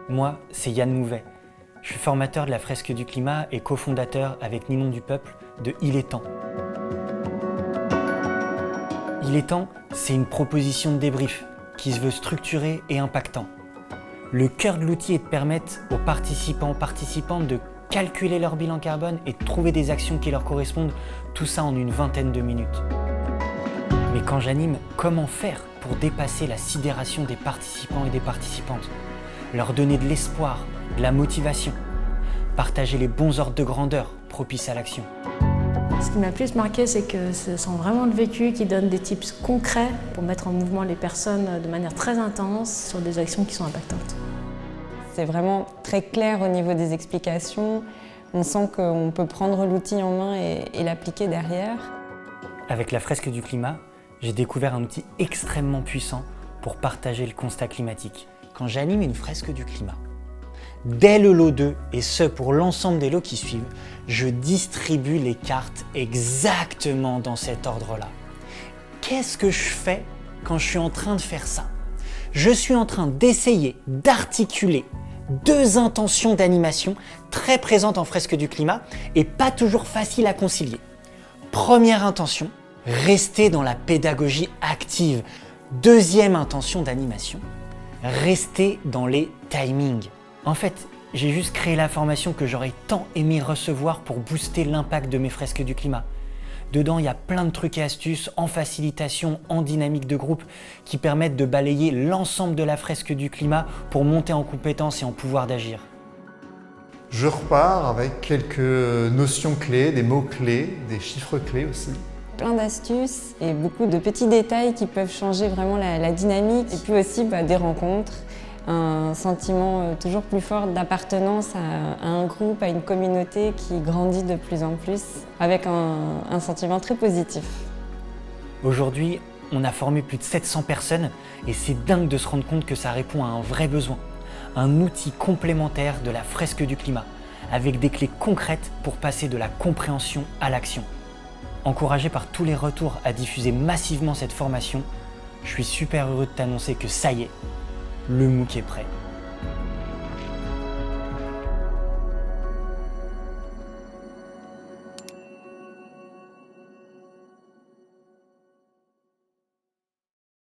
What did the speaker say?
Moi, c'est Yann Mouvet. Je suis formateur de la fresque du climat et cofondateur avec Ninon du Peuple de Il est temps. Il est temps, c'est une proposition de débrief qui se veut structurée et impactant. Le cœur de l'outil est de permettre aux participantes de calculer leur bilan carbone et de trouver des actions qui leur correspondent, tout ça en une vingtaine de minutes. Mais quand j'anime, comment faire pour dépasser la sidération des participants et des participantes, leur donner de l'espoir, de la motivation, partager les bons ordres de grandeur propices à l'action. Ce qui m'a le plus marqué, c'est que ce sont vraiment le vécu qui donne des tips concrets pour mettre en mouvement les personnes de manière très intense sur des actions qui sont impactantes. C'est vraiment très clair au niveau des explications. On sent qu'on peut prendre l'outil en main et l'appliquer derrière. Avec la fresque du climat, j'ai découvert un outil extrêmement puissant pour partager le constat climatique. Quand j'anime une fresque du climat, dès le lot 2, et ce pour l'ensemble des lots qui suivent, je distribue les cartes exactement dans cet ordre-là. Qu'est-ce que je fais quand je suis en train de faire ça? Je suis en train d'essayer d'articuler deux intentions d'animation très présentes en fresque du climat et pas toujours faciles à concilier. Première intention, rester dans la pédagogie active. Deuxième intention d'animation, rester dans les timings. En fait, j'ai juste créé la formation que j'aurais tant aimé recevoir pour booster l'impact de mes fresques du climat. Dedans, il y a plein de trucs et astuces en facilitation, en dynamique de groupe qui permettent de balayer l'ensemble de la fresque du climat pour monter en compétences et en pouvoir d'agir. Je repars avec quelques notions clés, des mots clés, des chiffres clés aussi. Plein d'astuces et beaucoup de petits détails qui peuvent changer vraiment la dynamique. Et puis aussi des rencontres, un sentiment toujours plus fort d'appartenance à un groupe, à une communauté qui grandit de plus en plus, avec un sentiment très positif. Aujourd'hui, on a formé plus de 700 personnes et c'est dingue de se rendre compte que ça répond à un vrai besoin. Un outil complémentaire de la fresque du climat, avec des clés concrètes pour passer de la compréhension à l'action. Encouragé par tous les retours à diffuser massivement cette formation, je suis super heureux de t'annoncer que ça y est, le MOOC est prêt.